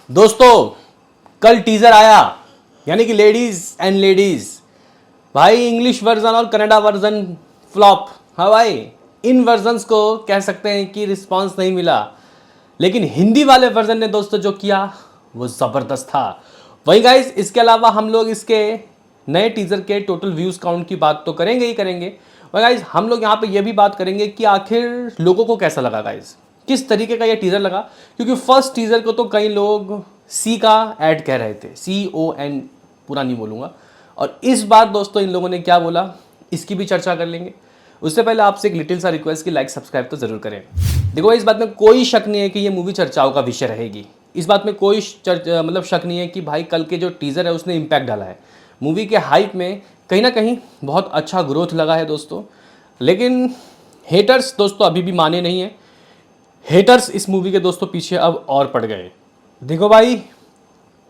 दोस्तों कल टीजर आया, यानी कि लेडीज एंड लेडीज भाई, इंग्लिश वर्जन और कनाडा वर्जन फ्लॉप। हाँ भाई, इन वर्जन्स को कह सकते हैं कि रिस्पांस नहीं मिला, लेकिन हिंदी वाले वर्जन ने दोस्तों जो किया वो ज़बरदस्त था। वही गाइस, इसके अलावा हम लोग इसके नए टीज़र के टोटल व्यूज़ काउंट की बात तो करेंगे ही करेंगे। वही गाइस, हम लोग यहाँ पे ये भी बात करेंगे कि आखिर लोगों को कैसा लगा गाइस, किस तरीके का ये टीज़र लगा। क्योंकि फर्स्ट टीज़र को तो कई लोग सी का ऐड कह रहे थे, CON, पूरा नहीं बोलूँगा। और इस बार दोस्तों इन लोगों ने क्या बोला, इसकी भी चर्चा कर लेंगे। उससे पहले आपसे एक लिटिल सा रिक्वेस्ट कि लाइक सब्सक्राइब तो ज़रूर करें। देखो, इस बात में कोई शक नहीं है कि ये मूवी चर्चाओं का विषय रहेगी। इस बात में कोई शक नहीं है कि भाई कल के जो टीज़र है उसने इम्पैक्ट डाला है मूवी के हाइप में। कहीं ना कहीं बहुत अच्छा ग्रोथ लगा है दोस्तों। लेकिन हेटर्स दोस्तों अभी भी माने नहीं है। हेटर्स इस मूवी के दोस्तों पीछे अब और पड़ गए। देखो भाई,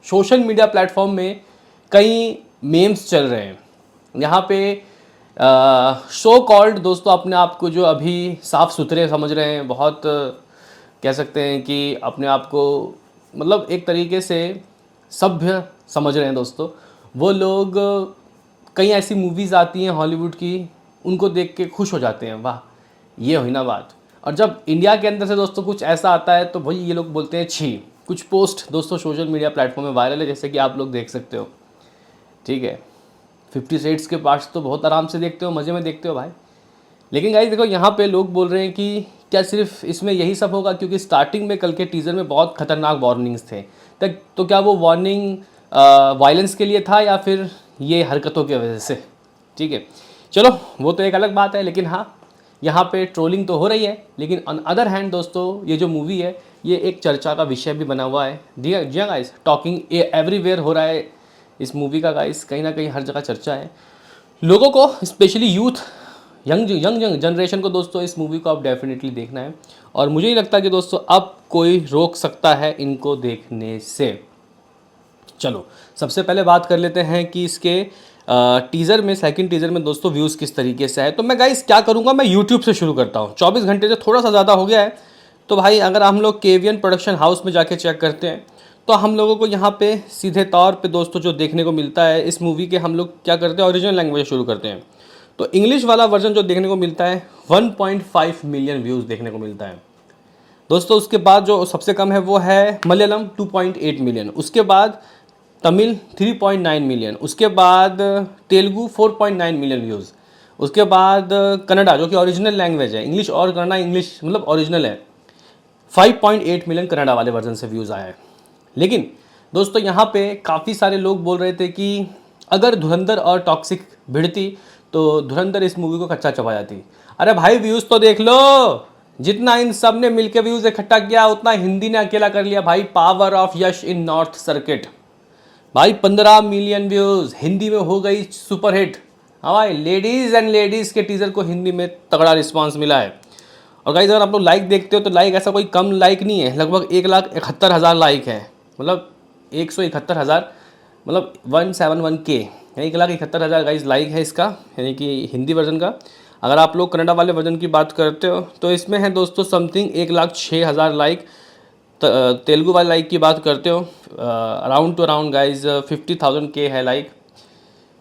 सोशल मीडिया प्लेटफॉर्म में कई मेम्स चल रहे हैं। यहाँ पे सो कॉल्ड दोस्तों अपने आप को जो अभी साफ़ सुथरे समझ रहे हैं, बहुत कह सकते हैं कि अपने आप को मतलब एक तरीके से सभ्य समझ रहे हैं दोस्तों। वो लोग कई ऐसी मूवीज़ आती हैं हॉलीवुड की, उनको देख के खुश हो जाते हैं, वाह ये हुई ना बात। और जब इंडिया के अंदर से दोस्तों कुछ ऐसा आता है तो भाई ये लोग बोलते हैं छी। कुछ पोस्ट दोस्तों सोशल मीडिया प्लेटफॉर्म में वायरल है, जैसे कि आप लोग देख सकते हो, ठीक है। 50 शेड्स के पार्ट्स तो बहुत आराम से देखते हो, मज़े में देखते हो भाई। लेकिन गाइस देखो, यहाँ पे लोग बोल रहे हैं कि क्या सिर्फ इसमें यही सब होगा, क्योंकि स्टार्टिंग में कल के टीज़र में बहुत खतरनाक वार्निंग्स थे। तो क्या वो वार्निंग वायलेंस के लिए था या फिर ये हरकतों की वजह से, ठीक है। चलो वो तो एक अलग बात है। लेकिन हाँ, यहाँ पे ट्रोलिंग तो हो रही है, लेकिन ऑन अदर हैंड दोस्तों ये जो मूवी है ये एक चर्चा का विषय भी बना हुआ है। जी हाँ गाइस, टॉकिंग एवरीवेयर हो रहा है इस मूवी का गाइस, कहीं ना कहीं हर जगह चर्चा है। लोगों को, स्पेशली यूथ, यंग जनरेशन को दोस्तों इस मूवी को अब डेफिनेटली देखना है। और मुझे नहीं लगता कि दोस्तों अब कोई रोक सकता है इनको देखने से। चलो सबसे पहले बात कर लेते हैं कि इसके टीज़र में, सेकंड टीज़र में दोस्तों व्यूज़ किस तरीके से है। तो मैं गाइस क्या करूँगा, मैं यूट्यूब से शुरू करता हूँ। 24 घंटे से थोड़ा सा ज़्यादा हो गया है, तो भाई अगर हम लोग KVN प्रोडक्शन हाउस में जाके चेक करते हैं तो हम लोगों को यहाँ पे सीधे तौर पे दोस्तों जो देखने को मिलता है इस मूवी के, हम लोग क्या करते हैं ओरिजिनल लैंग्वेज शुरू करते हैं। तो इंग्लिश वाला वर्जन जो देखने को मिलता है 1.5 मिलियन व्यूज़ देखने को मिलता है दोस्तों। उसके बाद जो सबसे कम है वो है मलयालम 2.8 मिलियन, उसके बाद तमिल 3.9 मिलियन, उसके बाद तेलुगु 4.9 मिलियन व्यूज़, उसके बाद कन्नड़ा जो कि ओरिजिनल लैंग्वेज है, इंग्लिश और कन्नड़ा, इंग्लिश मतलब ओरिजिनल है, 5.8 मिलियन कन्नड़ा वाले वर्जन से व्यूज़ आए हैं। लेकिन दोस्तों यहाँ पे काफ़ी सारे लोग बोल रहे थे कि अगर धुरंधर और टॉक्सिक भिड़ती तो धुरंधर इस मूवी को कच्चा चबा जाती। अरे भाई व्यूज़ तो देख लो, जितना इन सब ने मिलकर व्यूज़ इकट्ठा किया उतना हिंदी ने अकेला कर लिया भाई। Power of Yash in north circuit भाई, 15 मिलियन व्यूज़ हिंदी में हो गई सुपर हिट। हाँ भाई, लेडीज़ एंड लेडीज़ के टीज़र को हिंदी में तगड़ा रिस्पांस मिला है। और गाइस अगर आप लोग लाइक देखते हो तो लाइक ऐसा कोई कम लाइक नहीं है, लगभग 1,71,000 लाइक है, मतलब 171,000, मतलब 171K, 1,71,000 गाइस लाइक है इसका, यानी कि हिंदी वर्जन का। अगर आप लोग कन्नड़ा वाले वर्जन की बात करते हो तो इसमें है दोस्तों समथिंग 1,06,000 लाइक। तेलुगु वाले लाइक की बात करते हो around two around guys 50,000K है लाइक,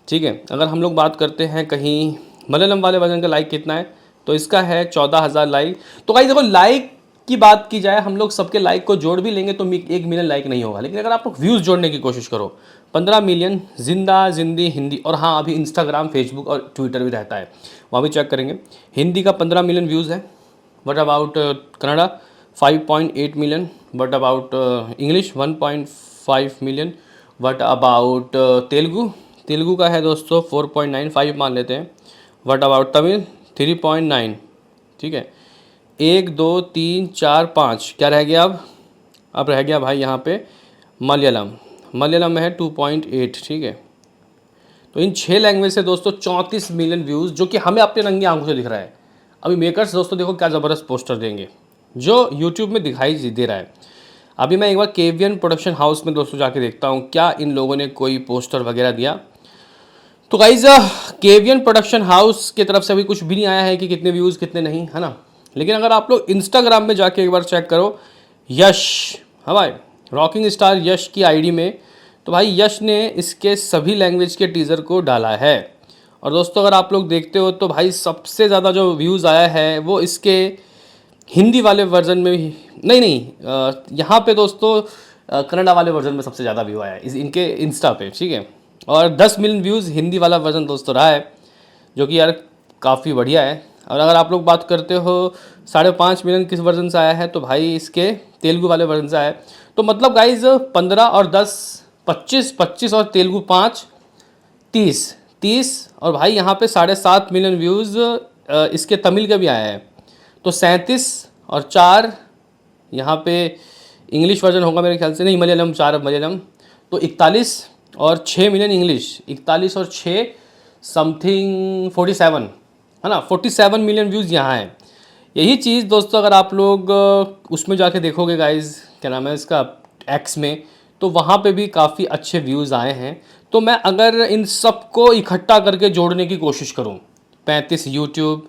ठीक है। अगर हम लोग बात करते हैं कहीं मलयालम वाले वर्जन का लाइक कितना है, तो इसका है 14,000 लाइक। तो गाइज देखो, लाइक की बात की जाए, हम लोग सबके लाइक को जोड़ भी लेंगे तो 1 मिलियन लाइक नहीं होगा। लेकिन अगर आप लोग व्यूज़ जोड़ने की कोशिश करो, 15 मिलियन जिंदी हिंदी, और हाँ अभी इंस्टाग्राम, फेसबुक और ट्विटर भी रहता है, वहाँ भी चेक करेंगे। हिंदी का 15 मिलियन व्यूज़ है। What about Kannada 5.8 million, what about English 1.5 million, what about Telugu का है दोस्तों 4.95 मान लेते हैं, व्हाट अबाउट तमिल 3.9, ठीक है। 1 2 3 4 5 क्या रह गया अब रह गया भाई यहाँ पे मलयालम में है 2.8, ठीक है। तो इन 6 लैंग्वेज से दोस्तों 34 मिलियन व्यूज़, जो कि हमें अपने रंगी आंखों से दिख रहा है। अभी मेकर्स दोस्तों देखो क्या ज़बरदस्त पोस्टर देंगे जो यूट्यूब में दिखाई दे रहा है। अभी मैं एक बार KVN प्रोडक्शन हाउस में दोस्तों जाके देखता हूँ क्या इन लोगों ने कोई पोस्टर वगैरह दिया। तो गाइज KVN प्रोडक्शन हाउस की तरफ से अभी कुछ भी नहीं आया है कि कितने व्यूज़ कितने नहीं, है ना। लेकिन अगर आप लोग इंस्टाग्राम में जाके एक बार चेक करो, यश, हाँ भाई रॉकिंग स्टार यश की आईडी में। तो भाई यश ने इसके सभी लैंग्वेज के टीज़र को डाला है। और दोस्तों अगर आप लोग देखते हो तो भाई सबसे ज़्यादा जो व्यूज़ आया है वो इसके हिंदी वाले वर्जन में भी नहीं, यहाँ पे दोस्तों कन्नड़ा वाले वर्जन में सबसे ज़्यादा व्यू आया है इनके इंस्टा पे, ठीक है। और 10 मिलियन व्यूज़ हिंदी वाला वर्जन दोस्तों रहा है, जो कि यार काफ़ी बढ़िया है। और अगर आप लोग बात करते हो 5.5 मिलियन किस वर्जन से आया है, तो भाई इसके तेलुगु वाले वर्जन से आया है। तो मतलब गाइज 15 और 10 25 25 और तेलुगु 5 30 और भाई यहाँ पे 7.5 मिलियन व्यूज़ इसके तमिल का भी आया है। तो 37 और 4 यहाँ पे इंग्लिश वर्जन होगा मेरे ख्याल से, नहीं मलयालम 4 मलयालम, तो 41 और 6 मिलियन इंग्लिश, 41 और 6 समथिंग 47 है ना, 47 मिलियन व्यूज़ यहाँ है। यही चीज़ दोस्तों अगर आप लोग उसमें जाके देखोगे गाइज, क्या नाम है इसका, एक्स में, तो वहाँ पे भी काफ़ी अच्छे व्यूज़ आए हैं। तो मैं अगर इन सबको इकट्ठा करके जोड़ने की कोशिश करूँ, 35 YouTube,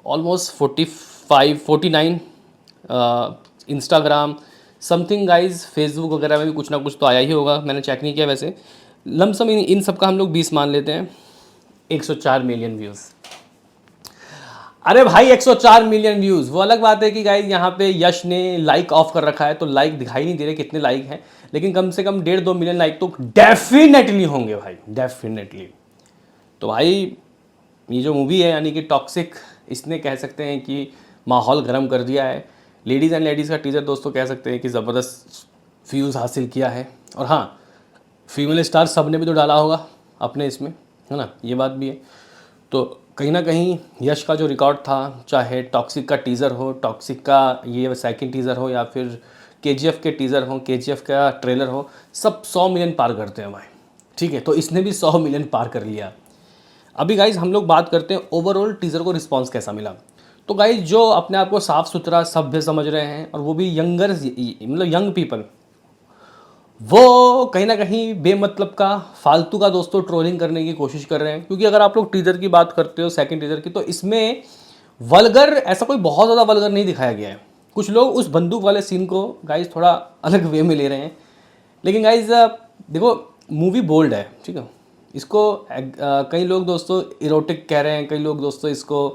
almost 45 49 Instagram something guys, Facebook वगैरह में भी कुछ ना कुछ तो आया ही होगा, मैंने चेक नहीं किया वैसे। लमसम इन सब का हम लोग 20 मान लेते हैं, 104 मिलियन व्यूज़। अरे भाई 104 मिलियन व्यूज़, वो अलग बात है कि गाइज यहाँ पे यश ने लाइक ऑफ कर रखा है तो लाइक दिखाई नहीं दे रहे कितने लाइक हैं, लेकिन कम से कम 1.5-2 मिलियन लाइक तो डेफिनेटली होंगे भाई, डेफिनेटली। तो भाई ये जो मूवी है यानी कि टॉक्सिक, इसने कह सकते हैं कि माहौल गर्म कर दिया है। लेडीज़ एंड लेडीज़ का टीज़र दोस्तों कह सकते हैं कि ज़बरदस्त व्यूज़ हासिल किया है। और हाँ, फीमेल स्टार सब ने भी तो डाला होगा अपने इसमें, है ना, ये बात भी है। तो कहीं ना कहीं यश का जो रिकॉर्ड था, चाहे टॉक्सिक का टीज़र हो, टॉक्सिक का ये सेकंड टीज़र हो, या फिर केजीएफ के टीज़र हो, केजीएफ का ट्रेलर हो, सब 100 मिलियन पार करते हैं भाई, ठीक है। तो इसने भी 100 मिलियन पार कर लिया। अभी गाइज हम लोग बात करते हैं ओवरऑल टीज़र को रिस्पांस कैसा मिला। तो गाइज जो अपने आप को साफ़ सुथरा सभ्य समझ रहे हैं, और वो भी यंगर मतलब यंग पीपल, वो कहीं ना कहीं बेमतलब का फालतू का दोस्तों ट्रोलिंग करने की कोशिश कर रहे हैं। क्योंकि अगर आप लोग टीज़र की बात करते हो, सेकंड टीज़र की, तो इसमें वल्गर ऐसा कोई बहुत ज़्यादा वल्गर नहीं दिखाया गया है। कुछ लोग उस बंदूक वाले सीन को गाइज थोड़ा अलग वे में ले रहे हैं, लेकिन गाइज देखो मूवी बोल्ड है, ठीक है। इसको कई लोग दोस्तों इरोटिक कह रहे हैं, कई लोग दोस्तों इसको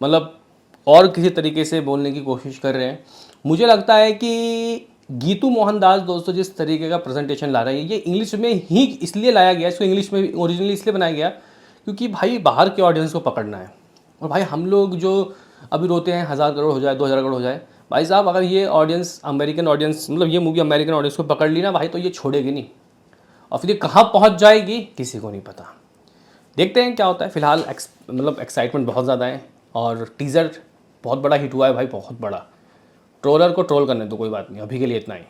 मतलब और किसी तरीके से बोलने की कोशिश कर रहे हैं। मुझे लगता है कि गीतू मोहनदास दोस्तों जिस तरीके का प्रेजेंटेशन ला रही है, ये इंग्लिश में ही इसलिए लाया गया, इसको इंग्लिश में ओरिजिनली इसलिए बनाया गया क्योंकि भाई बाहर के ऑडियंस को पकड़ना है। और भाई हम लोग जो अभी रोते हैं 1000 करोड़ हो जाए, 2000 करोड़ हो जाए, भाई साहब अगर ये ऑडियंस अमेरिकन ऑडियंस, मतलब ये मूवी अमेरिकन ऑडियंस को पकड़ ली ना भाई, तो ये छोड़ेगी नहीं। और फिर ये कहाँ पहुँच जाएगी किसी को नहीं पता। देखते हैं क्या होता है। फिलहाल मतलब एक्साइटमेंट बहुत ज़्यादा है, और टीज़र बहुत बड़ा हिट हुआ है भाई, बहुत बड़ा। ट्रोलर को ट्रोल करने दो, कोई बात नहीं, अभी के लिए इतना ही।